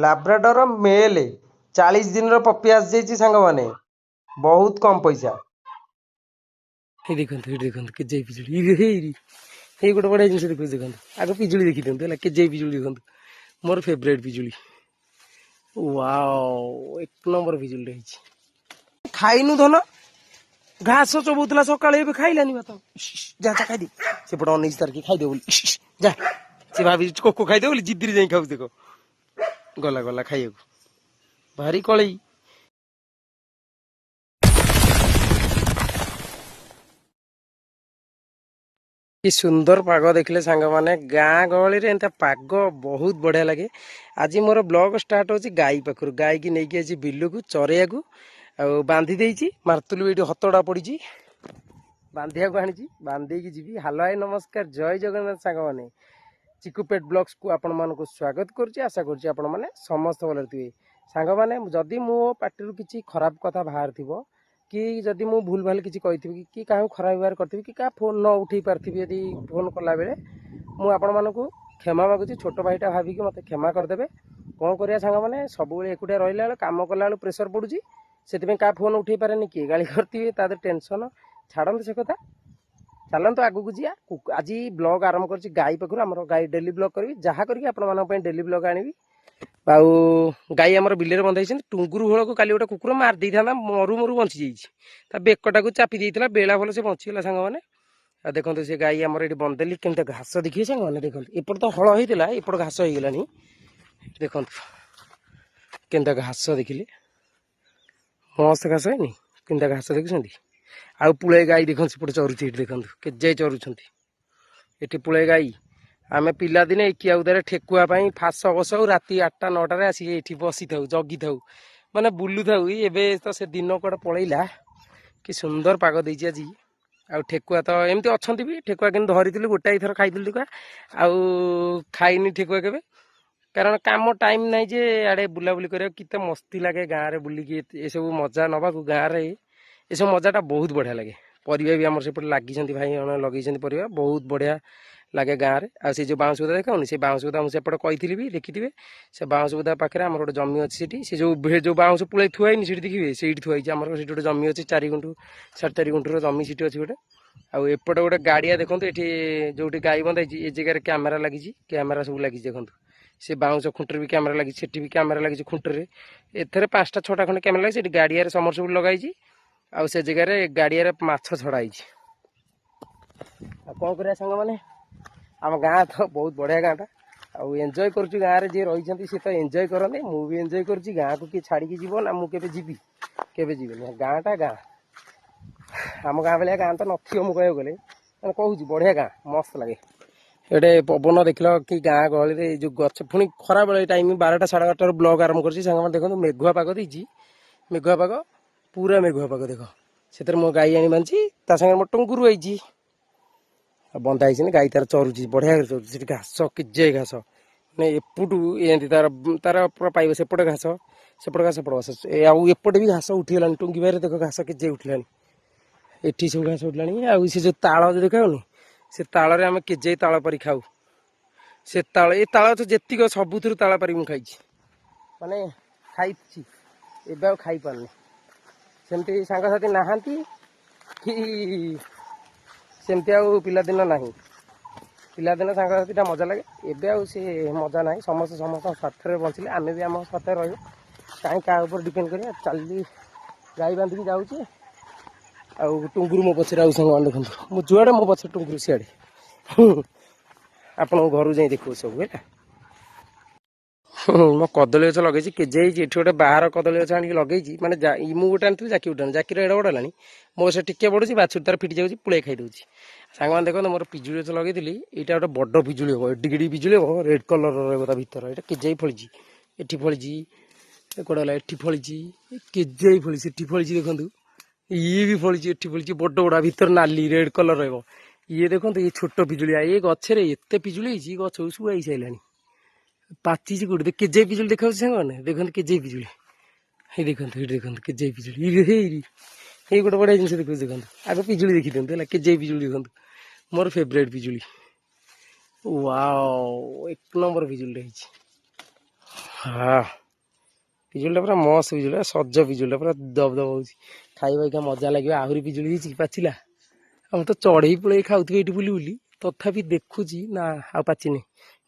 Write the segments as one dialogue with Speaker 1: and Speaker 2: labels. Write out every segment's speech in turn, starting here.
Speaker 1: Labrador mail 40 ଦିନର poppy ଆସିଯାଇଛି ସାଙ୍ଗମାନେ, ବହୁତ କମ ପଇସା।
Speaker 2: ଦେଖନ୍ତୁ ଏଠି ଦେଖନ୍ତୁ କେଜାଇ ପିଜୁଳି ଏଇ ଗୋଟେ ବଢିଆ ଜିନିଷ ଦେଖୁଛି। ଦେଖନ୍ତୁ ଆଗ ପିଜୁଳି ଦେଖିଦିଅନ୍ତୁ ହେଲା, କେଜାଇ ପିଜୁଳି ଦେଖନ୍ତୁ, ମୋର ଫେବରାଇଟ ପିଜୁଳି। ୱାଓ, ଏକ ନମ୍ବର ପିଜୁଳିଟା ହେଇଛି। ଖାଇନୁ ଧନ, ଘାସ ଚୋବଉଥିଲା ସକାଳେ, ଏବେ ଖାଇଲାନି ଭାତ। ଯା ଯା ଖାଇଦେ, ସେପଟେ ଅନେଇଛି ତାର କି ଖାଇଦେବ ବୋଲି। ଯା, ସେ ଭାବିଛି କୋକୋ ଖାଇଦେବ ବୋଲି ଜିଦିରେ ଯାଇ ଖାଉଛି। ଦେଖ ଗଲା ଗଲା ଖାଇବାକୁ, ଭାରି କଳେଇ। କି ସୁନ୍ଦର ପାଗ ଦେଖିଲେ ସାଙ୍ଗମାନେ, ଗାଁ ଗହଳିରେ ଏମିତି ପାଗ ବହୁତ ବଢିଆ ଲାଗେ। ଆଜି ମୋର ବ୍ଲଗ ଷ୍ଟାର୍ଟ ହଉଛି ଗାଈ ପାଖରୁ। ଗାଈକି ନେଇକି ଆଜି ବିଲକୁ ଚରେଇବାକୁ ଆଉ ବାନ୍ଧି ଦେଇଛି। ମାର୍ତୁଲ ଏଇଠି ହତଡ଼ା ପଡ଼ିଛି, ବାନ୍ଧିବାକୁ ଆଣିଛି, ବାନ୍ଧିକି ଯିବି। ହାଲୋ ହାଇ ନମସ୍କାର, ଜୟ ଜଗନ୍ନାଥ ସାଙ୍ଗମାନେ। ଚିକୁ ପେଟ୍ ବ୍ଲଗ୍ସକୁ ଆପଣମାନଙ୍କୁ ସ୍ୱାଗତ କରୁଛି। ଆଶା କରୁଛି ଆପଣମାନେ ସମସ୍ତେ ଭଲରେ ଥିବେ। ସାଙ୍ଗମାନେ, ଯଦି ମୋ ପାଟିରୁ କିଛି ଖରାପ କଥା ବାହାରିଥିବ, କି ଯଦି ମୁଁ ଭୁଲ ଭାଲ କିଛି କହିଥିବି, କି କାହାକୁ ଖରାପ ବ୍ୟବହାର କରିଥିବି, କି କାହା ଫୋନ୍ ନ ଉଠେଇ ପାରିଥିବି ଯଦି ଫୋନ୍ କଲାବେଳେ, ମୁଁ ଆପଣମାନଙ୍କୁ କ୍ଷମା ମାଗୁଛି। ଛୋଟ ଭାଇଟା ଭାବିକି ମୋତେ କ୍ଷମା କରିଦେବେ। କ'ଣ କରିବା ସାଙ୍ଗମାନେ, ସବୁବେଳେ ଏକୁଟିଆ ରହିଲା ବେଳେ, କାମ କଲାବେଳକୁ ପ୍ରେସର ପଡ଼ୁଛି, ସେଥିପାଇଁ କାହା ଫୋନ୍ ଉଠେଇ ପାରେନି, କିଏ ଗାଳି କରିଥିବେ, ତା ଦେହରେ ଟେନସନ୍। ଛାଡ଼ନ୍ତୁ ସେ କଥା, ଚାଲନ୍ତୁ ଆଗକୁ ଯିବା। ଆଜି ବ୍ଲଗ ଆରମ୍ଭ କରିଛି ଗାଈ ପାଖରୁ। ଆମର ଗାଈ ଡେଲି ବ୍ଲଗ କରିବି, ଯାହା କରିକି ଆପଣମାନଙ୍କ ପାଇଁ ଡେଲି ବ୍ଲଗ ଆଣିବି। ଆଉ ଗାଈ ଆମର ବିଲରେ ବନ୍ଧା ହେଇଛନ୍ତି। ଟୁଙ୍ଗୁରୁ ଘୋଳକୁ କାଲି ଗୋଟେ କୁକୁର ମାରି ଦେଇଥାନ୍ତା, ମରୁ ମରୁ ବଞ୍ଚି ଯାଇଛି। ତା ବେକଟାକୁ ଚାପି ଦେଇଥିଲା, ବେଳା ଭଲ ସେ ବଞ୍ଚିଗଲା ସାଙ୍ଗମାନେ। ଆଉ ଦେଖନ୍ତୁ ସେ ଗାଈ ଆମର ଏଠି ବନ୍ଦେଲି, କେମିତି ଘାସ ଦେଖିବେ ସାଙ୍ଗମାନେ। ଦେଖନ୍ତୁ ଏପଟେ ତ ହଳ ହେଇଥିଲା, ଏପଟେ ଘାସ ହେଇଗଲାଣି। ଦେଖନ୍ତୁ କେମିତି ଘାସ ଦେଖିଲେ, ମସ୍ତ ଘାସ ହେଇନି, କେମିତି ଘାସ ଦେଖୁଛନ୍ତି। ଆଉ ପୁଳେ ଗାଈ ଦେଖନ୍ତୁ ସେପଟେ ଚରୁଛି, ଏଠି ଦେଖନ୍ତୁ କେଜାଇ ଚରୁଛନ୍ତି ଏଠି ପୁଳେ ଗାଈ। ଆମେ ପିଲାଦିନେ କିଆଉଦାରେ ଠେକୁଆ ପାଇଁ ଫାସ ବସାଉ, ରାତି 8ଟା 9ଟାରେ ଆସିକି ଏଠି ବସିଥାଉ, ଜଗିଥାଉ, ମାନେ ବୁଲୁଥାଉ। ଏବେ ତ ସେ ଦିନ କୁଆଡ଼େ ପଳେଇଲା। କି ସୁନ୍ଦର ପାଗ ଦେଇଛି ଆଜି। ଆଉ ଠେକୁଆ ତ ଏମିତି ଅଛନ୍ତି ବି, ଠେକୁଆ କିନ୍ତୁ ଧରିଥିଲୁ, ଗୋଟାଏ ଥର ଖାଇଥିଲୁ ଠେକୁଆ, ଆଉ ଖାଇନି ଠେକୁଆ କେବେ। କାରଣ କାମ ଟାଇମ୍ ନାହିଁ ଯେ ଆଡ଼େ ବୁଲାବୁଲି କରିବାକୁ। କେତେ ମସ୍ତି ଲାଗେ ଗାଁରେ ବୁଲିକି ଏସବୁ ମଜା ନେବାକୁ। ଗାଁରେ ଏସବୁ ମଜାଟା ବହୁତ ବଢ଼ିଆ ଲାଗେ। ପରିବା ବି ଆମର ସେପଟେ ଲାଗିଛନ୍ତି, ଭାଇ ଜଣେ ଲଗେଇଛନ୍ତି ପରିବା, ବହୁତ ବଢ଼ିଆ ଲାଗେ ଗାଁରେ। ଆଉ ସେ ଯେଉଁ ବାଉଁଶ ବୁଦା ଦେଖାଉନି, ସେ ବାଉଁଶ ବୁଦା ମୁଁ ସେପଟେ କହିଥିଲି ବି, ଦେଖିଥିବେ। ସେ ବାଉଁଶ ବୁଦା ପାଖରେ ଆମର ଗୋଟେ ଜମି ଅଛି ସେଠି। ସେ ଯେଉଁ ବାଉଁଶ ପୁଳାଇ ଥୁଆ ହେଇନି ସେଠି ଦେଖିବେ, ସେଇଠି ଥୁଆ ହେଇଛି ଆମର। ସେଠି ଗୋଟେ ଜମି ଅଛି, 4 ଗୁଣ୍ଠୁ 4.5 ଗୁଣ୍ଠୁର ଜମି ସେଠି ଅଛି ଗୋଟେ। ଆଉ ଏପଟେ ଗୋଟେ ଗାଡ଼ିଆ ଦେଖନ୍ତୁ, ଏଠି ଯେଉଁଠି ଗାଈ ବନ୍ଧା ହେଇଛି, ଏ ଜାଗାରେ କ୍ୟାମେରା ଲାଗିଛି, କ୍ୟାମେରା ସବୁ ଲାଗିଛି ଦେଖନ୍ତୁ। ସେ ବାଉଁଶ ଖୁଣ୍ଟରେ ବି କ୍ୟାମେରା ଲାଗିଛି, ସେଠି ବି କ୍ୟାମେରା ଲାଗିଛି ଖୁଣ୍ଟରେ। ଏଥିରେ 5ଟା 6ଟା ଖଣ୍ଡେ କ୍ୟାମେରା ଲାଗିଛି। ସେଠି ଗାଡ଼ିଆରେ ସମରସିବୁଲ ଲଗାଇଛି, ଆଉ ସେ ଜାଗାରେ ଗାଡ଼ିଆରେ ମାଛ ଛଡ଼ା ହେଇଛି। ଆଉ କ'ଣ କରିବା ସାଙ୍ଗମାନେ, ଆମ ଗାଁ ତ ବହୁତ ବଢ଼ିଆ ଗାଁଟା। ଆଉ ଏନ୍ଜୟ କରୁଛୁ ଗାଁରେ, ଯିଏ ରହିଛନ୍ତି ସିଏ ତ ଏନ୍ଜୟ କରନ୍ତି, ମୁଁ ବି ଏନ୍ଜୟ କରୁଛି। ଗାଁକୁ କିଏ ଛାଡ଼ିକି ଯିବ ନା, ମୁଁ କେବେ ଯିବି, କେବେ ଯିବିନି। ଗାଁଟା ଗାଁ, ଆମ ଗାଁ ଭଳିଆ ଗାଁ ତ ନଥିବ ମୁଁ କହିବାକୁ ଗଲେ। ମାନେ କହୁଛି ବଢ଼ିଆ ଗାଁ, ମସ୍ତ ଲାଗେ। ଏଟେ ପବନ ଦେଖିଲ କି ଗାଁ ଗହଳିରେ, ଏଇ ଯେଉଁ ଗଛ, ପୁଣି ଖରାବେଳେ ଟାଇମ୍ 12ଟା 12:30ଟାରୁ ବ୍ଲଗ ଆରମ୍ଭ କରିଛି ସାଙ୍ଗମାନେ। ଦେଖନ୍ତୁ ମେଘୁଆ ପାଗ ଦେଇଛି, ମେଘୁଆ ପାଗ, ପୁରା ମେଘୁଆ ପାଗ। ଦେଖ ସେଥିରେ ମୋ ଗାଈ ଆଣି ବାନ୍ଧିଛି, ତା ସାଙ୍ଗରେ ମୋ ଟୁଙ୍ଗୁରୁ ହେଇଛି, ଆଉ ବନ୍ଧା ହେଇଛି। ଗାଈ ତାର ଚରୁଛି, ବଢ଼ିଆ ଚରୁଛି। ସେଠି ଘାସ, କେଜାଇ ଘାସ, ମାନେ ଏପଟୁ ଏମିତି ତାର ତାର ପାଇବ, ସେପଟେ ଘାସ, ସେପଟେ ଘାସ, ସେପଟେ ଘାସ। ଆଉ ଏପଟେ ବି ଘାସ ଉଠିଗଲାଣି। ଟୁଙ୍ଗି ବାଇରେ ଦେଖ ଘାସ କେଜାଇ ଉଠିଲାଣି, ଏଠି ସବୁ ଘାସ ଉଠିଲାଣି। ଆଉ ସେ ଯେଉଁ ତାଳ ଦେଖାଉନି, ସେ ତାଳରେ ଆମେ କେଜାଇ ତାଳ ପାରି ଖାଉ। ସେ ତାଳ, ଏ ତାଳ ତ ଯେତିକ ସବୁଥିରୁ ତାଳ ପାରି ମୁଁ ଖାଇଛି, ମାନେ ଖାଇଛି। ଏବେ ଆଉ ଖାଇପାରୁନି, ସେମିତି ସାଙ୍ଗସାଥି ନାହାନ୍ତି, କି ସେମିତି ଆଉ ପିଲାଦିନ ନାହିଁ। ପିଲାଦିନ ସାଙ୍ଗସାଥିଟା ମଜା ଲାଗେ, ଏବେ ଆଉ ସେ ମଜା ନାହିଁ। ସମସ୍ତେ ସମସ୍ତଙ୍କ ସ୍ୱାର୍ଥରେ ବଞ୍ଚିଲେ, ଆମେ ବି ଆମ ସ୍ୱାର୍ଥରେ ରହିବୁ। କାହିଁ କାହା ଉପରେ ଡିପେଣ୍ଡ କରିବା। ଚାଲିଲି, ଗାଈ ବାନ୍ଧିକି ଯାଉଛି। ଆଉ ଟୁଙ୍ଗୁରୁ ମୋ ପଛରେ, ଆଉ ସାଙ୍ଗମାନେ ଦେଖନ୍ତୁ, ମୁଁ ଯୁଆଡ଼େ ମୋ ପଛରେ ଟୁଙ୍ଗୁରୁ ସିଆଡ଼େ। ଆପଣଙ୍କ ଘରକୁ ଯାଇ ଦେଖିବୁ ସବୁ ହେଲା। ମୋ କଦଳୀ ଗଛ ଲଗେଇଛି, କେଜାଇ ହେଇଛି। ଏଠି ଗୋଟେ ବାହାର କଦଳୀ ଗଛ ଆଣିକି ଲଗେଇଛି, ମାନେ ମୁଁ ଗୋଟେ ଆଣିଥିଲି, ଜାକି ଗୋଟେ ଆଣି, ଜାକିର ଏଡ଼େ ବଡ଼ ହେଲାଣି, ମୋ ସେ ଟିକେ ବଢ଼ୁଛି, ବାଛୁରୀ ତାର ଫିଟି ଯାଉଛି, ପୁଳାଇ ଖାଇଦେଉଛି। ସାଙ୍ଗମାନେ ଦେଖନ୍ତୁ, ମୋର ପିଜୁଳି ଗଛ ଲଗେଇଥିଲି, ଏଇଟା ଗୋଟେ ବଡ଼ ପିଜୁଳି ହେବ, ଏଡ଼ିକି ପିଜୁଳି ହେବ, ରେଡ୍ କଲର ରହିବ ତା ଭିତର। ଏଇଟା କେଜାଇ ଫଳିଛି, ଏଠି ଫଳିଛି, କୁଆଡ଼େ ଗଲା, ଏଠି ଫଳିଛି, କେଜାଇ ଫଳିଛି, ସେଠି ଫଳିଛି। ଦେଖନ୍ତୁ ଇଏ ବି ଫଳିଛି, ଏଠି ଫଳିଛି, ବଡ଼ ବଡ଼, ଭିତରେ ନାଲି ରେଡ୍ କଲର ରହିବ। ଇଏ ଦେଖନ୍ତୁ, ଇଏ ଛୋଟ ପିଜୁଳିଆ। ଏ ଗଛରେ ଏତେ ପିଜୁଳି ହେଇଛି, ଗଛକୁ ଶୁଆଇ ସାରିଲାଣି, ପାଚିଛି କୋଉଠି। କେଜାଇ ପିଜୁଳି ଦେଖାଉଛି ସାଙ୍ଗମାନେ, ଦେଖନ୍ତୁ କେଜାଇ ପିଜୁଳି। ହେଇ ଦେଖନ୍ତୁ, ଏଇଠି ଦେଖନ୍ତୁ କେଜାଇ ପିଜୁଳି। ଏଇ ଗୋଟେ ବଢ଼ିଆ ଜିନିଷ ଦେଖୁଛି। ଦେଖନ୍ତୁ ଆଗ ପିଜୁଳି ଦେଖିଦିଅନ୍ତୁ ହେଲା, କେଜାଇ ପିଜୁଳି ଦେଖନ୍ତୁ, ମୋର ଫେବରାଇଟ ପିଜୁଳି। ୱାଓ, ଏକ ନମ୍ବର ପିଜୁଳିଟା ହେଇଛି। ହଁ ପିଜୁଳିଟା ପୁରା ମସ୍ତ ପିଜୁଳି ସଜ ପିଜୁଳିଟା ପୁରା ଦବ ଦବ ହଉଛି ଖାଇବା ଏକା ମଜା ଲାଗିବ। ଆହୁରି ପିଜୁଳି ହେଇଛି ପାଚିଲା ଆମେ ତ ଚଢେଇ ପଳେଇ ଖାଉଥିବେ ଏଇଠି ବୁଲି ବୁଲି ତଥାପି ଦେଖୁଛି ନା ଆଉ ପାଚିନି।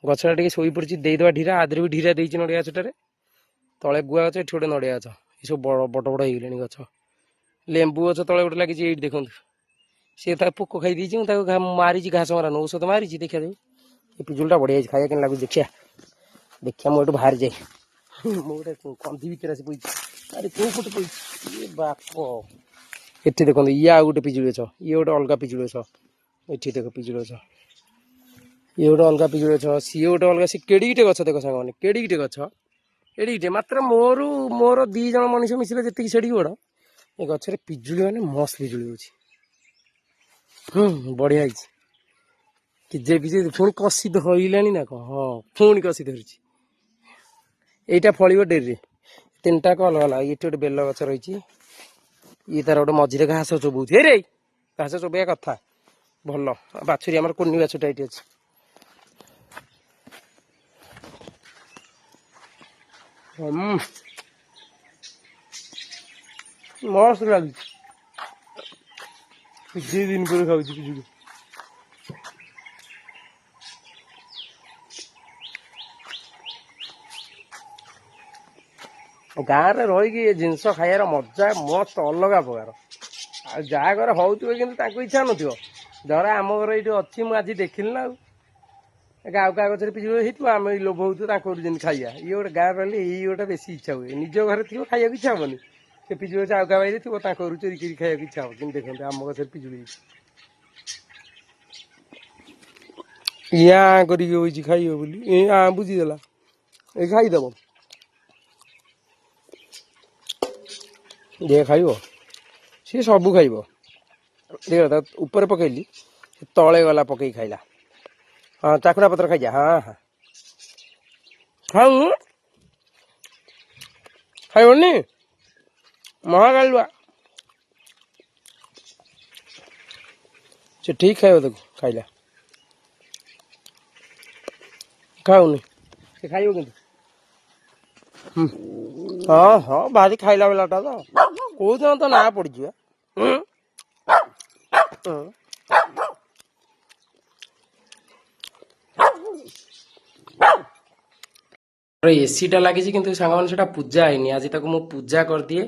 Speaker 2: ଗଛଟା ଟିକେ ଶୋଇ ପଡିଛି ଦେଇଦବା ଢିରା ଆଦେହରେ ବି ଢିରା ଦେଇଛି ନଡିଆ ଗଛଟାରେ ତଳେ ଗୁଆ ଗଛ ଏଠି ଗୋଟେ ନଡିଆ ଗଛ ଏସବୁ ବଡ ବଡ ବଡ ହେଇଗଲାଣି ଗଛ। ଲେମ୍ବୁ ଗଛ ତଳେ ଗୋଟେ ଲାଗିଛି ଏଇଠି ଦେଖନ୍ତୁ ସିଏ ତା ପୋକ ଖାଇ ଦେଇଛି ମୁଁ ତାକୁ ମାରିଛି ଘାସ ମରାను ଔଷଧ ମାରିଛି ଦେଖିବା ଦେବି। ଏ ପିଜୁଳିଟା ବଢିଆ ହେଇଛି ଖାଇବା କେମିତି ଲାଗୁଛି ଦେଖିବା ଦେଖିବା ମୁଁ ଏଠୁ ବାହାରି ଯାଏ ମୁଁ ଗୋଟେ କନ୍ଧି ଭିତରେ ଆସି ପଇଛି ଆରେ କୋଉ ପଟେ ପଇଛି ଇଏ ବାପ ଏଠି ଦେଖନ୍ତୁ ଇଏ ଆଉ ଗୋଟେ ପିଜୁଳି ଗଛ ଇଏ ଗୋଟେ ଅଲଗା ପିଜୁଳି ଗଛ ଏଠି ଦେଖ ପିଜୁଳି ଗଛ ଇଏ ଗୋଟେ ଅଲଗା ପିଜୁଳି ଗଛ ସିଏ ଗୋଟେ ଅଲଗା ସେ କେଡ଼ିକିଟେ ଗଛ ଦେଖ ସାଙ୍ଗମାନେ କେଡ଼ିକିଟେ ଗଛ ଏଡ଼ିକିଟେ ମାତ୍ର ମୋର 2 ଜଣ ମଣିଷ ମିଶିଲେ ଯେତିକି ସେଡ଼ିକି ବଡ଼ ଏ ଗଛରେ ପିଜୁଳି ମାନେ ମସ୍ତ ପିଜୁଳି ହଉଛି। ବଢିଆ ହେଇଛି କିଜେ ପିଜେ ପୁଣି କଷି ଧଇଲାଣି ନା କଣ ହଁ ପୁଣି କଷି ଧରୁଛି ଏଇଟା ଫଳିବ ଡେରିରେ 3ଟା ଅଲଗା ଅଲଗା ଏଠି ଗୋଟେ ବେଲ ଗଛ ରହିଛି ଇଏ ତାର ଗୋଟେ ମଝିରେ ଘାସ ଚୋବଉଛି ରେ ଘାସ ଚୋବେଇବା କଥା ଭଲ ବାଛୁରୀ ଆମର କୁନି ବାଛୁରୀଟା ଏଇଠି ଅଛି। ମସ୍ତ ଲାଗୁଛି 2 ଦିନ ପରେ ଖାଉଛି ପିଜୁଳି। ଗାଁରେ ରହିକି ଏ ଜିନିଷ ଖାଇବାର ମଜା ମସ୍ତ ଅଲଗା ପ୍ରକାର। ଆଉ ଯାହା ଘରେ ହଉଥିବ କିନ୍ତୁ ତାଙ୍କୁ ଇଚ୍ଛା ନଥିବ ଧର ଆମ ଘର ଏଇଠି ଅଛି ମୁଁ ଆଜି ଦେଖିଲି ନା ଆଉ ଆଉ କାହା ଗଛରେ ପିଜୁଳି ହେଇଥିବ ଆମେ ଏଇ ଲୋଭ ହଉଥିବ ତାଙ୍କ ଘରୁ ଯେମିତି ଖାଇବା ଇଏ ଗୋଟେ ଗାଁ ରହିଲେ ଏଇ ଗୋଟେ ବେଶୀ ଇଚ୍ଛା ହୁଏ ନିଜ ଘରେ ଥିବ ଖାଇବାକୁ ଇଚ୍ଛା ହବନି ସେ ପିଜୁଳି ଗଛ ଆଉ କାହା ବାଇରେ ଥିବ ତାଙ୍କ ଘରୁ ଚୋରି କରି ଖାଇବାକୁ ଇଚ୍ଛା ହବ କିନ୍ତୁ ଦେଖନ୍ତୁ ଆମ ଗଛରେ ପିଜୁଳି ହେଇଛି ଇଆ କରିକି ହଉଛି ଖାଇବ ବୋଲି ବୁଝିଦେଲା ଏଇ ଖାଇଦବ ଯିଏ ଖାଇବ ସିଏ ସବୁ ଖାଇବ ଦେଖ ତା ଉପରେ ପକେଇଲି ତଳେ ଗଲା ପକେଇକି ଖାଇଲା। ହଁ ଚାକୁଡ଼ା ପତ୍ର ଖାଇଯା ହଁ ହଁ ଖାଉ ଖାଇବନି ମହାକାଳୁଆ ସେ ଠିକ ଖାଇବ ତାକୁ ଖାଇଲା ଖାଉନି ସେ ଖାଇବ କିନ୍ତୁ ହଁ ହଁ ଭାରି ଖାଇଲା ବେଲାଟା ତ କୋଉଦିନ ତ ନା ପଡିଯିବା ଏସିଟା ଲାଗିଛି କିନ୍ତୁ ସାଙ୍ଗମାନେ ସେଟା ପୂଜା ହେଇନି ଆଜି ତାକୁ ମୁଁ ପୂଜା କରିଦିଏ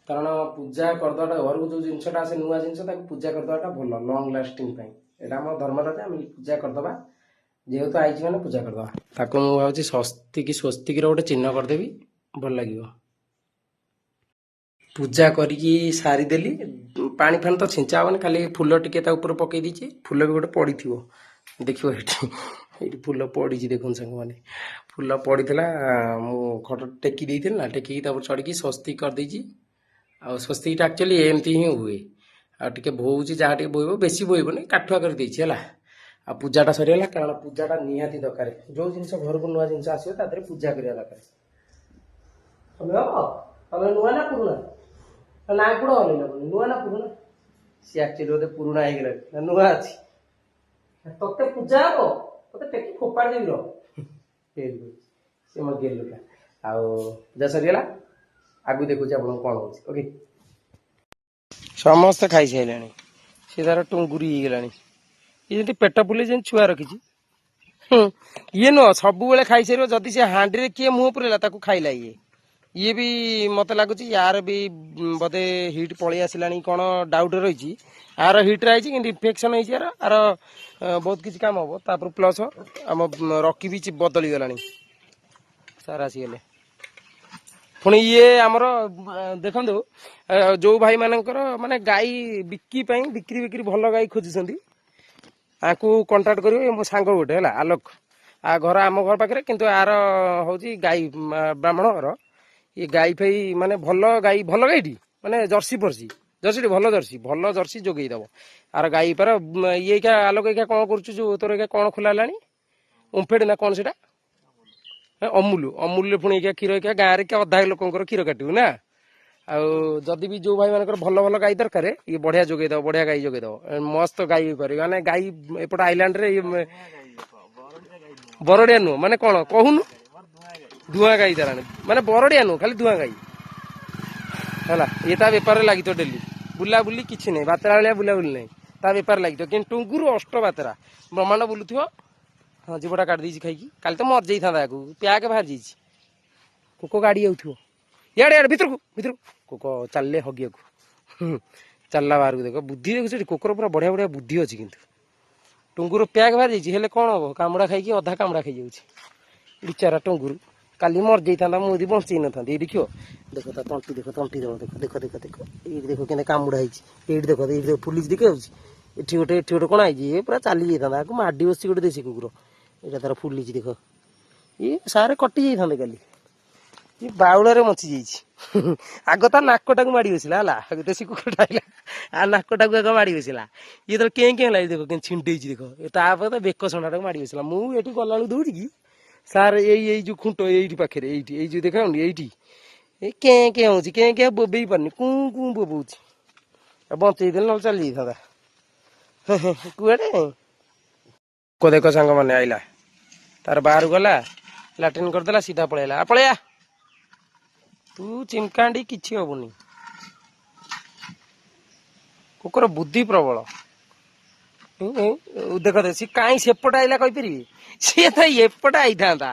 Speaker 2: କାରଣ ପୂଜା କରିଦେବାଟା ଘରକୁ ଯୋଉ ଜିନିଷଟା ଆସେ ନୂଆ ଜିନିଷ ତାକୁ ପୂଜା କରିଦେବାଟା ଭଲ ଲଙ୍ଗ ଲାଷ୍ଟିଂ ପାଇଁ ଏଇଟା ଆମ ଧର୍ମରେ ଆମେ ପୂଜା କରିଦେବା ଯେହେତୁ ଆଇଛି ମାନେ ପୂଜା କରିଦେବା ତାକୁ ମୁଁ ଭାବୁଛି ସ୍ୱସ୍ତିକିର ଗୋଟେ ଚିହ୍ନ କରିଦେବି ଭଲ ଲାଗିବ। ପୂଜା କରିକି ସାରିଦେଲି ପାଣି ଫାଣି ତ ଛିଞ୍ଚା ହବନି ଖାଲି ଫୁଲ ଟିକେ ତା ଉପରେ ପକେଇ ଦେଇଛି ଫୁଲ ବି ଗୋଟେ ପଡିଥିବ ଦେଖିବ ଏଇଠି ଫୁଲ ପଡିଛି ଦେଖନ୍ତୁ ସାଙ୍ଗମାନେ ଫୁଲ ପଡିଥିଲା ମୁଁ ଖଟ ଟେକି ଦେଇଥିଲି ନା ଟେକିକି ତାପରେ ଚଢିକି ସ୍ୱସ୍ତିକ କରିଦେଇଛି ଆଉ ସ୍ୱସ୍ତିକଟା ଆକ୍ଚୁଆଲି ଏମିତି ହିଁ ହୁଏ ଆଉ ଟିକେ ବୋହୁଛି ଯାହା ଟିକେ ବୋହିବ ବେଶୀ ବୋହିବନି କାଠୁଆ କରିଦେଇଛି ହେଲା ଆଉ ପୂଜାଟା ସରିଗଲା କାରଣ ପୂଜାଟା ନିହାତି ଦରକାର ଯୋଉ ଜିନିଷ ଘରକୁ ନୂଆ ଜିନିଷ ଆସିବ ତା ଦେହରେ ପୂଜା କରିବା ଦରକାର। ତମେ ନୂଆ ନା ପୁରୁଣା ନା କୁଡ ନୂଆ ନା ପୁରୁଣା ସିଏ ଆକ୍ଚୁଆଲି ବୋଧେ ପୁରୁଣା ହେଇଗଲାଣି ନା ନୂଆ ଅଛି ତତେ ପୂଜା ହବ ତତେ ଟେକି ଫୋପାଡ଼ି ଦେବି ସେ ମୋ ଗେଲୁଟା ଆଉ ପୂଜା ସରିଗଲା ଆଗକୁ ଦେଖୁଛି ଆପଣଙ୍କୁ କଣ ହଉଛି ଓକେ ସମସ୍ତେ ଖାଇସାରିଲେଣି ସେ ତାର ଟୁଙ୍ଗୁରି ହେଇଗଲାଣି ଇଏ ଯେମିତି ପେଟ ଫୁଲେଇ ଯେମିତି ଛୁଆ ରଖିଛି ଇଏ ନୁହଁ ସବୁବେଳେ ଖାଇସାରିବ ଯଦି ସେ ହାଣ୍ଡିରେ କିଏ ମୁହଁ ପୁରେଇଲା ତାକୁ ଖାଇଲା ଇଏ ବି ମତେ ଲାଗୁଛି ୟାର ବି ବୋଧେ ହିଟ୍ ପଳେଇ ଆସିଲାଣି କଣ ଡାଉଟ୍ ରହିଛି ଆର ହିଟ୍ରେ ଆଇଛି କିନ୍ତୁ ଇନଫେକ୍ସନ ହେଇଛି ଆର ବହୁତ କିଛି କାମ ହବ ତାପରେ ପ୍ଲସ୍ ଆମ ରକି ବି ବଦଳି ଗଲାଣି ସାର୍ ଆସିଗଲେ ପୁଣି ଇଏ ଆମର ଦେଖନ୍ତୁ ଯୋଉ ଭାଇ ମାନଙ୍କର ମାନେ ଗାଈ ବିକ୍ରି ଭଲ ଗାଈ ଖୋଜୁଛନ୍ତି ଆଙ୍କୁ କଣ୍ଟାକ୍ଟ କରିବେ ମୋ ସାଙ୍ଗ ଗୋଟେ ହେଲା ଆଲୋକ ଘର ଆମ ଘର ପାଖରେ କିନ୍ତୁ ଆର ହଉଛି ଗାଈ ବ୍ରାହ୍ମଣ ଘର ଇଏ ଗାଈ ଫାଇ ମାନେ ଭଲ ଗାଈଟି ମାନେ ଜର୍ସି ଭଲ ଜର୍ସି ଯୋଗେଇ ଦବ ଆର ଗାଈ ପାର ଇଏ ଆଲୋକ କଣ କରୁଛୁ ଯୋଉ ତୋର କଣ ଖୋଲା ହେଲାଣି ଓମ୍ଫେଡ୍ ନା କଣ ସେଇଟା ଅମୁଲରେ ପୁଣି କ୍ଷୀର ଗାଁରେ ଅଧା ଲୋକଙ୍କର କ୍ଷୀର କାଟିବୁ ନା ଆଉ ଯଦି ବି ଯୋଉ ଭାଇ ମାନଙ୍କର ଭଲ ଗାଈ ଦରକାର ଇଏ ବଢିଆ ଯୋଗେଇ ଦବ ବଢିଆ ଗାଈ ଯୋଗେଇ ଦବ ମସ୍ତ ଗାଈ କରିବ ମାନେ ଗାଈ ଏପଟ ଆଇଲାଣ୍ଡରେ ବରଡିଆ ନୁହଁ ମାନେ କଣ କହୁନୁ ଧୂଆଁ ଗାଈ ତାର ମାନେ ବରଡିଆ ନୁହଁ ଖାଲି ଧୂଆଁ ଗାଈ ହେଲା। ଇଏ ତା ବେପାରରେ ଲାଗିଥିବ ଡେଲି, ବୁଲାବୁଲି କିଛି ନାହିଁ, ବାତେରା ଭଳିଆ ବୁଲାବୁଲି ନାହିଁ, ତା ବେପାର ଲାଗିଥିବ। କିନ୍ତୁ ଟୁଙ୍ଗୁରୁ ଅଷ୍ଟ ବାତେରା ବ୍ରହ୍ମାଣ୍ଡ ବୁଲୁଥିବ। ହଁ ଜୀବଟା କାଟି ଦେଇଛି ଖାଇକି, କାଲି ତ ମରିଯାଇଥାନ୍ତା ଆକୁ, ପ୍ୟାକ୍ ବାହାରି ଯାଇଛି। କୋକ ଗାଡ଼ି ଯାଉଥିବ ଇଆଡ଼େ ଇଆଡ଼େ ଭିତରକୁ ଭିତରକୁ, କୋକ ଚାଲିଲେ ହଗିବାକୁ ଚାଲିଲା ବାହାରକୁ। ଦେଖ ବୁଦ୍ଧି ଦେଖୁଛ ସେଠି, କୋକର ପୁରା ବଢ଼ିଆ ବଢ଼ିଆ ବୁଦ୍ଧି ଅଛି। କିନ୍ତୁ ଟୁଙ୍ଗୁର ପ୍ୟାକ୍ ବାହାରି ଯାଇଛି, ହେଲେ କ'ଣ ହବ, କାମୁଡ଼ା ଖାଇକି ଅଧା କାମୁଡ଼ା ଖାଇଯାଉଛି ବିଚାରା ଟୁଙ୍ଗୁରୁ। କାଲି ମରିଯାଇଥାନ୍ତା, ମୁଁ ଯଦି ବଞ୍ଚେଇ ନଥାନ୍ତି। ଏଇଠି ଦେଖିବ, ଦେଖ ତା ତଣ୍ଟି ଦେଖ, ତଣ୍ଟି ଦେବ ଦେଖ ଦେଖ ଦେଖ ଦେଖ, ଏଇଠି ଦେଖ କେମିତି କାମୁଡ଼ା ହେଇଛି। ଏଇଠି ଦେଖ, ଏଇଠି ଦେଖ ଫୁଲିଛି ଦେଖ ଯାଉଛି। ଏଠି ଗୋଟେ କ'ଣ ହେଇଛି, ଏ ପୁରା ଚାଲି ଯାଇଥାନ୍ତା, ଆକୁ ମାଡ଼ି ବସିଛି ଗୋଟେ ଦେଶୀ କୁକୁର। ଏଇଟା ତାର ଫୁଲିଛି ଦେଖ, ଇଏ ସାରେ କଟି ଯାଇଥାନ୍ତେ କାଲି। ଇଏ ବାଉଳରେ ମଞ୍ଚି ଯାଇଛି ଆଗ ତା ନାକଟାକୁ ମାଡ଼ି ବସିଲା ହେଲା, ଦେଶୀ କୁକୁରଟା ଆଇଲା ଆ ନାକଟାକୁ ଆଗ ମାଡ଼ି ବସିଲା। ଇଏ ତ କେଁ କେଁ ହେଲା, ଦେଖ କେମିତି ଛିଣ୍ଡେଇଛି ଦେଖ, ତାପରେ ତା ବେକ ସଣ୍ଡାଟାକୁ ମାଡ଼ି ବସିଲା। ମୁଁ ଏଠି ଗଲାବେଳକୁ ଦୌଡ଼ି କି ସାର୍ ଏଇ ଯୋଉ ଖୁଣ୍ଟ ଏଇଠି ପାଖରେ, ଏଇଠି ଏଇ ଯୋଉ ଦେଖାଉନି ଏଇଠି, ଏଇ କେଁ କେଁ ହଉଛି, କେଁ କେଁ ବୋବେଇ ପାରୁନି, କୁଁ କୁଁ ବୋବଉଛି। ଆଉ ବଞ୍ଚେଇ ଦେଲେ ନହେଲେ ଚାଲି ଯାଇଥାନ୍ତା କୁଆଡ଼େ। ଦେଖ ସାଙ୍ଗମାନେ ଆଇଲା, ତାର ବାହାରୁ ଗଲା, ଲାଟ୍ରିନ୍ କରିଦେଲା, ସିଧା ପଳେଇଲା। ପଳେଇଆ ତୁ ଚିମକାଣ୍ଡି, କିଛି ହବୁନି। କୁକୁର ବୁଦ୍ଧି ପ୍ରବଳ। ଦେଖ ଦେଖ ସିଏ କାହିଁ ସେପଟେ ଆଇଲା କହିପାରିବି, ସିଏ ତ ଏପଟେ ଆଇଥାନ୍ତା।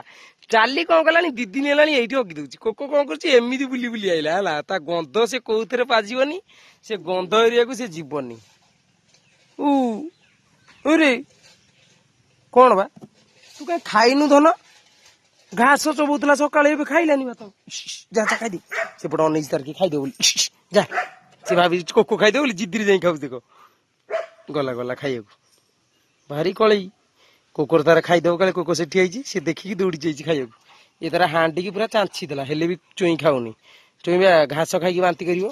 Speaker 2: ଚାଲି କ'ଣ କଲାଣି, 2 ଦିନ ହେଲାଣି ଏଇଠି ହଗି ଦଉଛି। କୋକ କ'ଣ କରୁଛି, ଏମିତି ବୁଲି ବୁଲି ଆଇଲା ହେଲା। ତା ଗନ୍ଧ ସେ କୋଉଥିରେ ବାଜିବନି, ସେ ଗନ୍ଧ ଏରିଆକୁ ସେ ଯିବନି। ରେ କ'ଣ ବା, ତୁ କାହିଁ ଖାଇନୁ ଧନ? ଘାସ ଚୋବଉଥିଲା ସକାଳେ, ଏବେ ଖାଇଲାନି ଭାତ। ଯା ଯା ଖାଇଦେ, ସେପଟେ ଅନେଇଛି ତାର କି ଖାଇଦେବ ବୋଲି। ଯା, ସେ ଭାବିଛି କୋକ ଖାଇଦେବ ବୋଲି, ଜିଦିରେ ଯାଇ ଖାଉଛି ଦେଖ। ଗଲା ଗଲା ଖାଇବାକୁ, ଭାରି କଳେଇ। କୋକର ତାର ଖାଇଦେବ କାଳେ, କୋକ ସେଠି ହେଇଛି, ସେ ଦେଖିକି ଦୌଡ଼ି ଯାଇଛି ଖାଇବାକୁ। ଏ ତାର ହାଣ୍ଡିକି ପୁରା ଚାଞ୍ଚି ଦେଲା, ହେଲେ ବି ଚୁଇଁ ଖାଉନି। ଚୁଇଁ ବା ଘାସ ଖାଇକି ବାନ୍ତି କରିବ।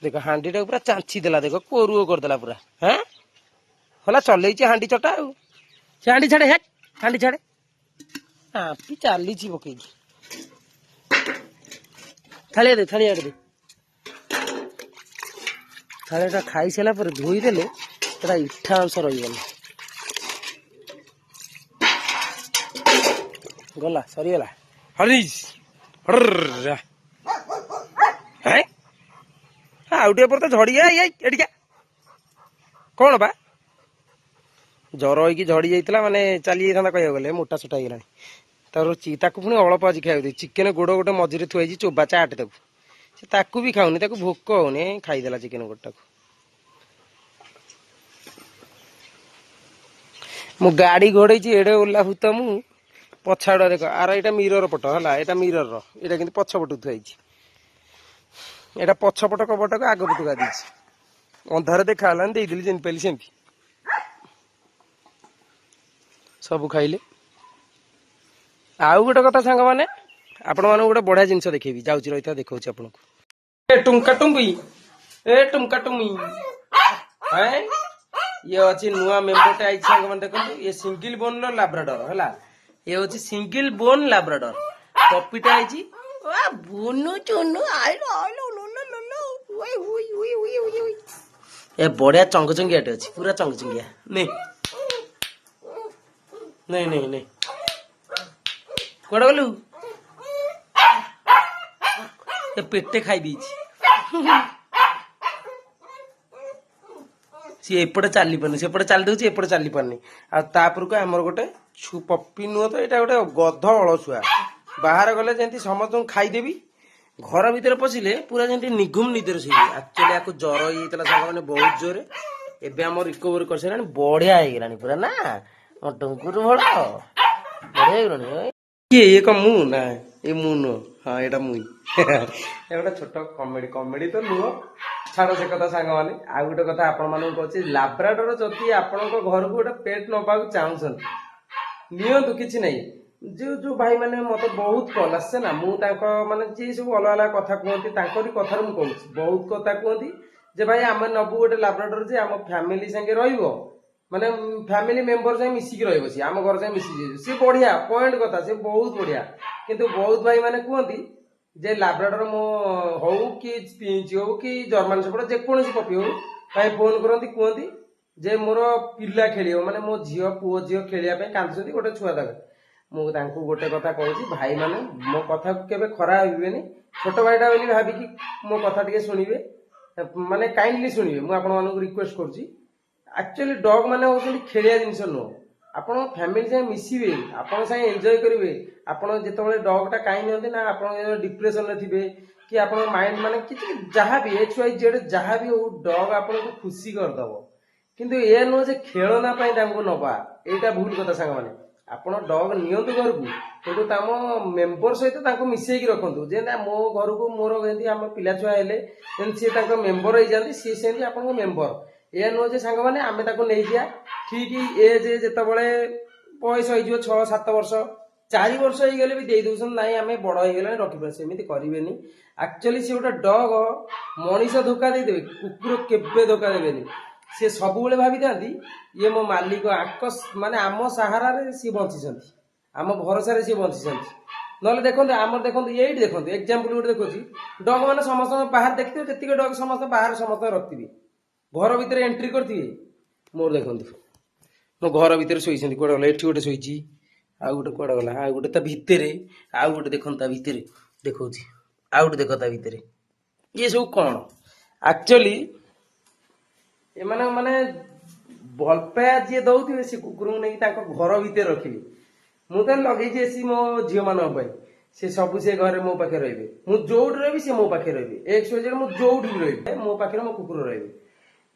Speaker 2: ଦେଖ ହାଣ୍ଡିଟାକୁ ପୁରା ଚାଞ୍ଚି ଦେଲା, ଦେଖ କୋରୁଅ କରିଦେଲା ପୁରା। ହଁ ହେଲା, ଚଲେଇଛି ହାଣ୍ଡି ଚଟା ଆଉ। ସେ ହାଣ୍ଡି ଛାଡେ, ହେ ହାଣ୍ଡି ଛାଡେ, ହାପି ଚାଲିଛି ପକେଇକି। ଥାଳିଆ ଦେ, ଥାଳିଆ ଦେ, ଥାଳିଆଟା ଖାଇସାରିଲା ପରେ ଧୋଇଦେଲେ ସେଟା ଇଠା ଅଂଶ ରହିବନି। ଗଲା, ସରିଗଲା। ହରିଶ ଆଉ ଟିକେ ପରେ ତ ଝଡିଆ ଏଠିକା। କ'ଣ ବା, ଜର ହେଇକି ଝଡି ଯାଇଥିଲା, ମାନେ ଚାଲି ଯାଇଥାନ୍ତା କହିବାକୁ ଗଲେ, ମୋଟା ସୋଟା ହେଇଗଲାଣି। ତାକୁ ପୁଣି ଅଳ୍ପ ଆଜି ଖାଇବାକୁ ଦେଇଛି। ଚିକେନ ଗୋଡ ଗୋଟେ ମଝିରେ ଥୁଆ ହେଇଛି, ଚୋବା ଚାଟେ ତାକୁ। ସେ ତାକୁ ବି ଖାଉନି, ତାକୁ ଭୋକ ହଉନି, ଖାଇଦେଲା ଚିକେନ ଗୋଡଟାକୁ। ମୁଁ ଗାଡି ଘୋଡେଇଛି, ଏଡେ ଓଲା ଭୂତ ମୁଁ। ପଛଆଡୁଆ ଦେଖ, ଆର ଏଇଟା ମିରର ପଟ ହେଲା, ଏଇଟା ମିରର, ଏଇଟା କିନ୍ତୁ ପଛ ପଟକୁ ଥୁଆ ହେଇଛି। ଏଇଟା ପଛପଟ କବଟାକୁ ଆଗ ପଟକୁ ଦେଇଛି। ଅନ୍ଧାର ଦେଖା ହେଲାନି, ଦେଇଦେଲି ଯେମିତି ପାଇଲି ସେମିତି। ସବୁ ଖାଇଲେ। ଆଉ ଗୋଟେ କଥା ସାଙ୍ଗମାନେ, ଆପଣମାନଙ୍କୁ ଗୋଟେ ବଢିଆ ଜିନିଷ ଦେଖେଇବି, ଯାଉଛି ରହିଥା ଦେଖଉଛି ଆପଣଙ୍କୁ। ଏ ଟୁଙ୍କା ଟୁମ୍ବି, ଏ ଟୁଙ୍କା ଟୁମି, ଇଏ ଅଛି ନୂଆ ମେମ୍ବରଟେ ଆଇଛି ସାଙ୍ଗମାନେ, ଦେଖନ୍ତୁ। ଇଏ ସିଙ୍ଗଲ ବୋନ ର ଲାବ୍ରାଡର ହେଲା। ଇଏ ହଉଛି ସିଙ୍ଗଲ ବୋନ ଲାବ୍ରାଡର, ପପିଟା ହେଇଛି। ଏ ବଢିଆ ଚଙ୍ଗଚଙ୍ଗିଆଟେ ଅଛି, ପୁରା ଚଙ୍ଗଚଙ୍ଗିଆ। ନେ ନେଇ ନେଇ ନେଇ, କୁଆଡେ ଗଲୁ? ଏ ପେଟେ ଖାଇ ଦେଇଛି। ସିଏ ଏପଟେ ଚାଲି ପାରୁନି, ସେପଟେ ଚାଲି ଦଉଛି, ଏପଟେ ଚାଲି ପାରୁନି। ଆଉ ତାପରକୁ ଆମର ଗୋଟେ ପପି ନୁହଁ ତ, ଏଇଟା ଗୋଟେ ଗଧ ଅଳସୁଆ। ବାହାର ଗଲେ ଯେମିତି ସମସ୍ତଙ୍କୁ ଖାଇଦେବି, ଘର ଭିତରେ ପଶିଲେ ପୁରା ଯେମିତି ନିଘୁମ ନିଦରେ ଶୋଇବି। ଆକ୍ଚୁଆଲି ଆକୁ ଜର ହେଇଯାଇଥିଲା ସାଙ୍ଗମାନେ ବହୁତ ଜୋରେ, ଏବେ ଆମର ରିକଭରି କରିସାରିଲାଣି, ବଢିଆ ହେଇଗଲାଣି ପୁରା। ନା ଟୁଙ୍କୁରୁ ଭଲ ବଢିଆ ହେଇଗଲାଣି। କିଏ ଇଏ କଣ ମୁଁ? ନା ଏ ମୁଁ ନୁହଁ, ହଁ ଏଇଟା ମୁଇଁ। ଏ ଗୋଟେ ଛୋଟ କମେଡି ତ ନୁହଁ, ଛାଡ ସେ କଥା ସାଙ୍ଗମାନେ। ଆଉ ଗୋଟେ କଥା ଆପଣ ମାନଙ୍କୁ କହୁଛି, ଲାବ୍ରାଡୋର ଯଦି ଆପଣଙ୍କ ଘରକୁ ଗୋଟେ ପେଟ୍ ନବାକୁ ଚାହୁଁଛନ୍ତି, ନିଅନ୍ତୁ, କିଛି ନାହିଁ। ଯୋଉ ଭାଇ ମାନେ ମତେ ବହୁତ କଲ୍ ଆସେ ନା, ମୁଁ ତାଙ୍କ ମାନେ ଯିଏ ସବୁ ଅଲଗା ଅଲଗା କଥା କୁହନ୍ତି, ତାଙ୍କରି କଥାରେ ମୁଁ କହୁଛି। ବହୁତ କଥା କୁହନ୍ତି ଯେ ଭାଇ ଆମେ ନବୁ ଗୋଟେ ଲାବ୍ରାଡୋର ଯେ ଆମ ଫ୍ୟାମିଲି ସାଙ୍ଗେ ରହିବ, ମାନେ ଫ୍ୟାମିଲି ମେମ୍ବର ସାଙ୍ଗେ ମିଶିକି ରହିବ, ସିଏ ଆମ ଘର ସାଙ୍ଗେ ମିଶିକି। ସିଏ ବଢିଆ ପଏଣ୍ଟ କଥା, ସିଏ ବହୁତ ବଢିଆ। କିନ୍ତୁ ବହୁତ ଭାଇ ମାନେ କୁହନ୍ତି ଯେ ଲାବ୍ରାଡୋର ମୋ ହଉ କି ସ୍ପିଞ୍ଚ ହଉ କି ଜର୍ମାନ ସେପଟ ଯେକୌଣସି ପପି ହଉ, ଭାଇ ଫୋନ କରନ୍ତି, କୁହନ୍ତି ଯେ ମୋର ପିଲା ଖେଳିବ, ମାନେ ମୋ ଝିଅ ପୁଅ ଝିଅ ଖେଳିବା ପାଇଁ କାନ୍ଦୁଛନ୍ତି, ଗୋଟେ ଛୁଆ ଦରକାର। ମୁଁ ତାଙ୍କୁ ଗୋଟେ କଥା କହୁଛି, ଭାଇମାନେ ମୋ କଥାକୁ କେବେ ଖରାପ ଭାବିବେନି, ଛୋଟ ଭାଇଟା ବୋଲି ଭାବିକି ମୋ କଥା ଟିକେ ଶୁଣିବେ, ମାନେ କାଇଣ୍ଡଲି ଶୁଣିବେ। ମୁଁ ଆପଣମାନଙ୍କୁ ରିକ୍ୱେଷ୍ଟ କରୁଛି, ଆକ୍ଚୁଆଲି ଡଗ୍ ମାନେ ହେଉଛନ୍ତି ଖେଳିଆ ଜିନିଷ ନୁହଁ। ଆପଣ ଫ୍ୟାମିଲି ସାଙ୍ଗେ ମିଶିବେ, ଆପଣଙ୍କ ସାଙ୍ଗେ ଏନ୍ଜୟ କରିବେ। ଆପଣ ଯେତେବେଳେ ଡଗ୍ଟା କାହିଁ ନିଅନ୍ତି ନା, ଆପଣ ଡିପ୍ରେସନରେ ଥିବେ କି ଆପଣଙ୍କ ମାଇଣ୍ଡ ମାନେ କିଛି ଯାହା ବି XYZ ଯାହା ବି ହଉ, ଡଗ୍ ଆପଣଙ୍କୁ ଖୁସି କରିଦବ। କିନ୍ତୁ ଏ ନୁହଁ ଯେ ଖେଳନା ପାଇଁ ତାଙ୍କୁ ନବା, ଏଇଟା ଭୁଲ କଥା ସାଙ୍ଗମାନେ। ଆପଣ ଡଗ୍ ନିଅନ୍ତୁ ଘରକୁ, କିନ୍ତୁ ତମ ମେମ୍ବର ସହିତ ତାଙ୍କୁ ମିଶେଇକି ରଖନ୍ତୁ। ଯେମିତି ମୋ ଘରକୁ ମୋର ଯେମିତି ଆମ ପିଲାଛୁଆ ହେଲେ ଯେମିତି ସିଏ ତାଙ୍କ ମେମ୍ବର ହେଇଯାନ୍ତି, ସିଏ ସେମିତି ଆପଣଙ୍କ ମେମ୍ବର। ଏହା ନୁହଁ ଯେ ସାଙ୍ଗମାନେ ଆମେ ତାକୁ ନେଇଯିବା ଠିକ୍ ଏଜ୍ ଯେତେବେଳେ ବୟସ ହେଇଯିବ 6-7 ବର୍ଷ, 4 ବର୍ଷ ହେଇଗଲେ ବି ଦେଇ ଦଉଛନ୍ତି, ନାଇଁ ଆମେ ବଡ ହେଇଗଲାଣି ରଖିବା। ସେମିତି କରିବେନି। ଆକ୍ଚୁଆଲି ସେ ଗୋଟେ ଡଗ, ମଣିଷ ଧୋକା ଦେଇଦେବେ, କୁକୁର କେବେ ଧୋକା ଦେବେନି। ସେ ସବୁବେଳେ ଭାବିଥାନ୍ତି ଇଏ ମୋ ମାଲିକ, ମାନେ ଆମ ସାହାରାରେ ସିଏ ବଞ୍ଚିଛନ୍ତି, ଆମ ଭରସାରେ ସିଏ ବଞ୍ଚିଛନ୍ତି। ନହେଲେ ଦେଖନ୍ତୁ ଆମର, ଦେଖନ୍ତୁ ଏଇଠି ଦେଖନ୍ତୁ ଏକ୍ଜାମ୍ପଲ ଗୋଟେ ଦେଖୁଛି, ଡଗ ମାନେ ସମସ୍ତଙ୍କ ବାହାରେ ଦେଖିଥିବେ, ଯେତିକି ଡଗ ସମସ୍ତେ ବାହାରେ ସମସ୍ତେ ରଖିଥିବେ, ଘର ଭିତରେ ଏଣ୍ଟ୍ରି କରିଥିବେ। ମୋର ଦେଖନ୍ତୁ ମୋ ଘର ଭିତରେ ଶୋଇଛନ୍ତି, କୁଆଡେ ଗଲା, ଏଠି ଗୋଟେ ଶୋଇଛି, ଆଉ ଗୋଟେ କୁଆଡେ ଗଲା, ଆଉ ଗୋଟେ ତା ଭିତରେ, ଆଉ ଗୋଟେ ଦେଖନ୍ତୁ ତା ଭିତରେ ଦେଖଉଛି, ଆଉ ଗୋଟେ ଦେଖ ତା ଭିତରେ। ଇଏ ସବୁ କଣ? ଆକ୍ଚୁଆଲି ଏମାନେ ମାନେ ଭଲ ପାଇବା ଯିଏ ଦଉଥିବେ, ସେ କୁକୁରଙ୍କୁ ନେଇକି ତାଙ୍କ ଘର ଭିତରେ ରଖିବେ। ମୁଁ ତ ଲଗେଇଛି ଏସି ମୋ ଝିଅ ମାନଙ୍କ ପାଇଁ, ସେ ସବୁ ସେ ଘରେ ମୋ ପାଖରେ ରହିବେ। ମୁଁ ଯୋଉଠି ରହିବି ସେ ମୋ ପାଖରେ ରହିବେ। XYZ ମୁଁ ଯୋଉଠି ବି ରହିବି ମୋ ପାଖରେ ମୋ କୁକୁର ରହିବେ।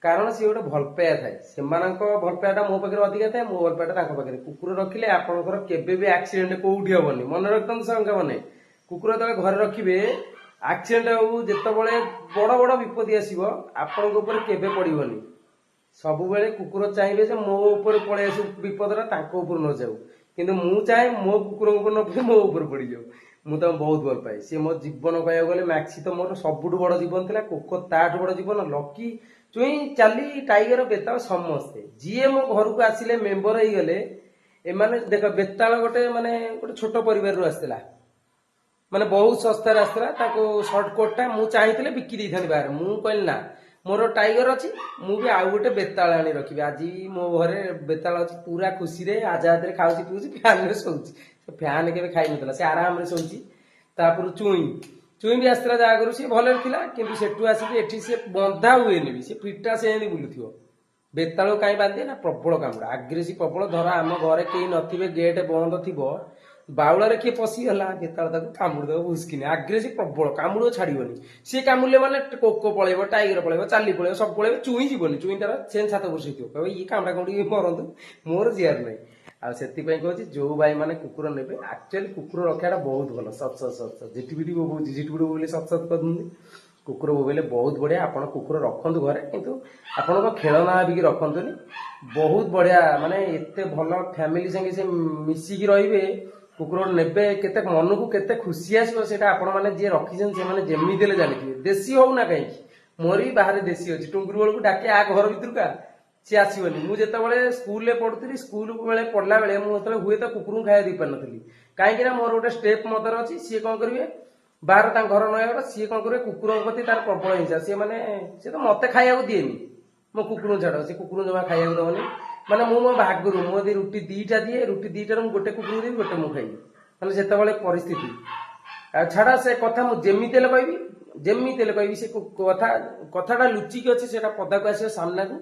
Speaker 2: କାରଣ ସିଏ ଗୋଟେ ଭଲ ପାଇବା ଥାଏ, ସେମାନଙ୍କ ଭଲ ପାଇବାଟା ମୋ ପାଖରେ ଅଧିକା ଥାଏ, ମୋ ଭଲ ପାଇବାଟା ତାଙ୍କ ପାଖରେ। କୁକୁର ରଖିଲେ ଆପଣଙ୍କର କେବେ ବି ଆକ୍ସିଡେଣ୍ଟ କୋଉଠି ହବନି, ମନେ ରଖନ୍ତୁ ସାଙ୍ଗମାନେ। କୁକୁର ଯେତେବେଳେ ଘରେ ରଖିବେ, ଆକ୍ସିଡେଣ୍ଟ ହଉ, ଯେତେବେଳେ ବଡ ବଡ ବିପତ୍ତି ଆସିବ, ଆପଣଙ୍କ ଉପରେ କେବେ ପଡିବନି। ସବୁବେଳେ କୁକୁର ଚାହିଁବେ ଯେ ମୋ ଉପରେ ପଳେଇ ଆସୁ ବିପଦଟା, ତାଙ୍କ ଉପରୁ ନ ଯାଉ। କିନ୍ତୁ ମୁଁ ଚାହେଁ ମୋ କୁକୁରଙ୍କ ଉପରେ ନ ପଡି ମୋ ଉପରେ ପଡିଯାଉ। ମୁଁ ତାଙ୍କୁ ବହୁତ ଭଲ ପାଏ, ସିଏ ମୋ ଜୀବନ କହିବାକୁ ଗଲେ। ମ୍ୟାକ୍ସି ତ ମୋର ସବୁଠୁ ବଡ ଜୀବନ ଥିଲା, କୋକୋ ତାଠୁ ବଡ ଜୀବନ, ଲକି, ଚୁଇଁ, ଚାଲି, ଟାଇଗର, ବେତାଳ ସମସ୍ତେ ଯିଏ ମୋ ଘରକୁ ଆସିଲେ ମେମ୍ବର ହେଇଗଲେ। ଏମାନେ ଦେଖ, ବେତାଳ ଗୋଟେ ମାନେ ଗୋଟେ ଛୋଟ ପରିବାରରୁ ଆସିଥିଲା, ମାନେ ବହୁତ ଶସ୍ତାରେ ଆସିଥିଲା। ତାକୁ ସର୍ଟକୋଟଟା ମୁଁ ଚାହିଁଥିଲେ ବିକି ଦେଇଥାନ୍ତି ବାହାରେ, ମୁଁ କହିଲି ନା, ମୋର ଟାଇଗର ଅଛି, ମୁଁ ବି ଆଉ ଗୋଟେ ବେତାଳ ଆଣି ରଖିବି। ଆଜି ମୋ ଘରେ ବେତାଳ ଅଛି, ପୁରା ଖୁସିରେ ଆଜାଦରେ ଖାଉଛି ପିଉଛି, ଫ୍ୟାନରେ ଶୋଉଛି। ଫ୍ୟାନ କେବେ ଖାଇନଥିଲା, ସେ ଆରାମରେ ଶୋଉଛି। ତାପରେ ଚୁଇଁ, ଚୁଇଁ ବି ଆସିଥିଲା ଜାଗାରୁ, ସିଏ ଭଲରେ ଥିଲା। କିନ୍ତୁ ସେଠୁ ଆସିକି ଏଠି ସିଏ ବନ୍ଧା ହୁଏନି ବି, ସେ ପିଟା ସେମିତି ବୁଲୁଥିବ। ବେତାଳକୁ କାହିଁ ବାନ୍ଧେ ନା, ପ୍ରବଳ କାମୁଡା, ଆଗ୍ରେସିଭ ପ୍ରବଳ। ଧର ଆମ ଘରେ କେହି ନଥିବେ, ଗେଟ୍ ବନ୍ଦ ଥିବ, ବାଉଳାରେ କିଏ ପଶିଗଲା, ବେତାଳ ତାକୁ କାମୁଡିଦବ ଭୁସ୍କିନି। ଆଗ୍ରେସିଭ ପ୍ରବଳ, କାମୁଡିବ ଛାଡିବନି। ସିଏ କାମୁଡିଲେ ମାନେ କୋକୋ ପଳେଇବ, ଟାଇଗର ପଳେଇବ, ଚାଲି ପଳେଇବ, ସବୁ ପଳେଇବ, ଚୁଇଁ ଯିବନି। ଚୁଇଁ ତାର ସେନ୍ 7 ବର୍ଷ ହେଇଥିବ, କହିବ ଇଏ କାମୁଡା କାମୁଡି ମରନ୍ତୁ, ମୋର ଜିଆର ନାହିଁ। ଆଉ ସେଥିପାଇଁ କହୁଛି, ଯୋଉ ଭାଇ ମାନେ କୁକୁର ନେବେ, ଆକ୍ଚୁଆଲି କୁକୁର ରଖିବାଟା ବହୁତ ଭଲ। ସତ ଝିଟି ପିଟି ବୋବଉଛି, ଝିଟି ପିଟି ବୋବେଇଲେ ସତ କରୁଛନ୍ତି। କୁକୁର ବୋବେଇଲେ ବହୁତ ବଢିଆ। ଆପଣ କୁକୁର ରଖନ୍ତୁ ଘରେ, କିନ୍ତୁ ଆପଣଙ୍କ ଖେଳନା ଭାବିକି ରଖନ୍ତୁନି। ବହୁତ ବଢିଆ, ମାନେ ଏତେ ଭଲ ଫ୍ୟାମିଲି ସାଙ୍ଗେ ସେ ମିଶିକି ରହିବେ। କୁକୁର ନେବେ, କେତେ ମନକୁ କେତେ ଖୁସି ଆସିବ, ସେଇଟା ଆପଣ ମାନେ ଯିଏ ରଖିଛନ୍ତି ସେମାନେ ଯେମିତି ହେଲେ ଜାଣିଥିବେ। ଦେଶୀ ହଉ ନା କାହିଁକି, ମୋର ବି ବାହାରେ ଦେଶୀ ଅଛି। ଟୁଙ୍ଗୁରୁ ବେଳକୁ ଡାକେ ଆ ଘର ଭିତରକୁ ଆ, ସିଏ ଆସିବନି। ମୁଁ ଯେତେବେଳେ ସ୍କୁଲରେ ପଢୁଥିଲି, ସ୍କୁଲ ବେଳେ ପଢିଲା ବେଳେ, ମୁଁ ଯେତେବେଳେ ହୁଏତ କୁକୁରଙ୍କୁ ଖାଇବା ଦେଇପାରିନଥିଲି, କାହିଁକି ନା ମୋର ଗୋଟେ ଷ୍ଟେପ ମଦର ଅଛି। ସିଏ କଣ କରିବେ, ବାହାର ତାଙ୍କ ଘର ନୟାଗଡ଼, ସିଏ କଣ କରିବେ, କୁକୁରଙ୍କ ପ୍ରତି ତାର ପ୍ରବଳ ହିଂସା। ସିଏ ମାନେ, ସିଏ ତ ମତେ ଖାଇବାକୁ ଦିଏନି, ମୋ କୁକୁରଙ୍କୁ ଛାଡ, ସେ କୁକୁରଙ୍କୁ ଜମା ଖାଇବାକୁ ଦବନି। ମାନେ ମୁଁ ମୋ ଭାଗରୁ, ମୁଁ ଯଦି ରୁଟି 2ଟା ଦିଏ, ରୁଟି 2ଟାରୁ ମୁଁ ଗୋଟେ କୁକୁରଙ୍କୁ ଦେବି, ଗୋଟେ ମୁଁ ଖାଇବି। ମାନେ ସେତେବେଳେ ପରିସ୍ଥିତି। ଆଉ ଛାଡ ସେ କଥା, ମୁଁ ଯେମିତି ହେଲେ କହିବି, ଯେମିତି ହେଲେ କହିବି। ସେ କଥାଟା ଲୁଚିକି ଅଛି, ସେଟା ପଦାକୁ ଆସିବ ସାମ୍ନାକୁ।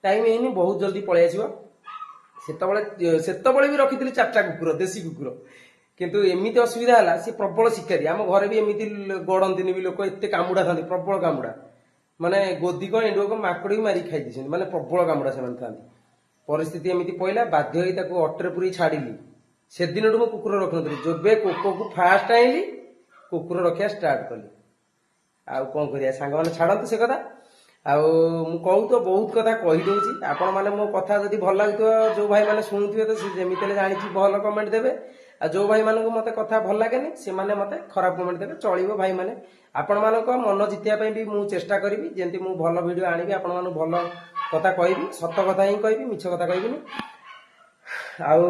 Speaker 2: ଟାଇମ ହେଇନି, ବହୁତ ଜଲ୍ଦି ପଳେଇ ଆସିବ। ସେତେବେଳେ ବି ରଖିଥିଲି 4ଟା କୁକୁର, ଦେଶୀ କୁକୁର। କିନ୍ତୁ ଏମିତି ଅସୁବିଧା ହେଲା, ସେ ପ୍ରବଳ ଶିକାରୀ। ଆମ ଘରେ ବି ଏମିତି ଗଡନ୍ତିନି ବି ଲୋକ, ଏତେ କାମୁଡା ଥାନ୍ତି, ପ୍ରବଳ କାମୁଡା। ମାନେ ଗୋଦି କଣ, ଏଣ୍ଡୁଅ କଣ, ମାଙ୍କଡ ବି ମାରିକି ଖାଇ ଦେଇଛନ୍ତି, ମାନେ ପ୍ରବଳ କାମୁଡା ସେମାନେ ଥାନ୍ତି। ପରିସ୍ଥିତି ଏମିତି ପଇଲା, ବାଧ୍ୟ ହେଇ ତାକୁ ଅଟରେ ପୁରେଇ ଛାଡିଲି। ସେଦିନଠୁ ମୁଁ କୁକୁର ରଖୁନଥିଲି। ଯେବେ କୋକୋକୁ ଫାଷ୍ଟ ଆଇଲି, କୁକୁର ରଖିବା ଷ୍ଟାର୍ଟ କଲି। ଆଉ କଣ କରିବା ସାଙ୍ଗମାନେ, ଛାଡନ୍ତୁ ସେ କଥା। ଆଉ ମୁଁ କହୁ ତ ବହୁତ କଥା କହିଦଉଛି। ଆପଣ ମାନେ ମୋ କଥା ଯଦି ଭଲ ଲାଗୁଥିବ, ଯୋଉ ଭାଇ ମାନେ ଶୁଣୁଥିବେ, ତ ସେ ଯେମିତି ହେଲେ ଜାଣିଛି ଭଲ କମେଣ୍ଟ ଦେବେ। ଆଉ ଯୋଉ ଭାଇ ମାନଙ୍କୁ ମତେ କଥା ଭଲ ଲାଗେନି, ସେମାନେ ମତେ ଖରାପ କମେଣ୍ଟ ଦେବେ, ଚଳିବ ଭାଇ ମାନେ। ଆପଣ ମାନଙ୍କ ମନ ଜିତିବା ପାଇଁ ବି ମୁଁ ଚେଷ୍ଟା କରିବି। ଯେମିତି ମୁଁ ଭଲ ଭିଡିଓ ଆଣିବି, ଆପଣ ମାନଙ୍କୁ ଭଲ କଥା କହିବି, ସତ କଥା ହିଁ କହିବି, ମିଛ କଥା କହିବିନି। ଆଉ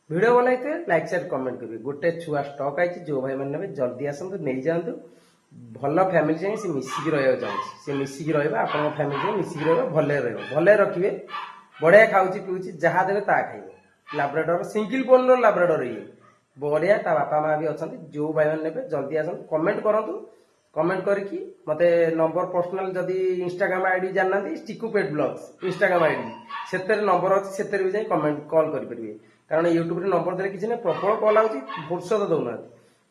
Speaker 2: ଭିଡିଓ ବନାଇଥିବେ, ଲାଇକ୍ ସେୟାର କମେଣ୍ଟ କରିବେ। ଗୋଟେ ଛୁଆ ଷ୍ଟକ୍ ଆଇଛି, ଯୋଉ ଭାଇ ମାନେ ନେବେ ଜଲ୍ଦି ଆସନ୍ତୁ, ନେଇଯାଆନ୍ତୁ। ଭଲ ଫ୍ୟାମିଲି ସାଙ୍ଗେ ସେ ମିଶିକି ରହିବାକୁ ଚାହୁଁଛି, ସେ ମିଶିକି ରହିବ, ଆପଣଙ୍କ ଫ୍ୟାମିଲି ସାଙ୍ଗେ ମିଶିକି ରହିବ, ଭଲରେ ରହିବ, ଭଲରେ ରଖିବେ। ବଢିଆ ଖାଉଛି ପିଉଛି, ଯାହା ଦେବେ ତାହା ଖାଇବ। ଲାବ୍ରାଡର, ସିଙ୍ଗଲ ବୋନର ଲାବ୍ରାଡର ଇଏ। ବଢିଆ ତା ବାପା ମା ବି ଅଛନ୍ତି। ଯୋଉ ଭାଇମାନେ ନେବେ ଜଲ୍ଦି ଆସନ୍ତୁ, କମେଣ୍ଟ କରନ୍ତୁ। କମେଣ୍ଟ କରିକି ମତେ ନମ୍ବର ପର୍ସନାଲ ଯଦି ଇନଷ୍ଟାଗ୍ରାମ ଆଇଡି ଜାଣିନାହାନ୍ତି ଚିକୁ ପେଟ୍ ବ୍ଲଗ୍ସ ଇନଷ୍ଟାଗ୍ରାମ ଆଇଡି ସେଥିରେ ନମ୍ବର ଅଛି, ସେଥିରେ ବି ଯାଇ କମେଣ୍ଟ କଲ୍ କରିପାରିବେ। କାରଣ ୟୁଟ୍ୟୁବରେ ନମ୍ବର ଦେଲେ କିଛି ନାହିଁ, ପ୍ରବଳ କଲ୍ ଆଉଛି, ଫୁର୍ସତ ଦଉନାହାନ୍ତି।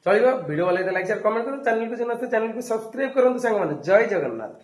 Speaker 2: ଚଳିବ। ଭିଡ଼ିଓ ଭଲ ଲାଗିଲେ ଲାଇକ୍ ସେୟାର କମେଣ୍ଟ କରନ୍ତୁ। ଚ୍ୟାନେଲକୁ ଚ୍ୟାନେଲକୁ ସବସ୍କ୍ରାଇବ କରନ୍ତୁ ସାଙ୍ଗମାନେ। ଜୟ ଜଗନ୍ନାଥ।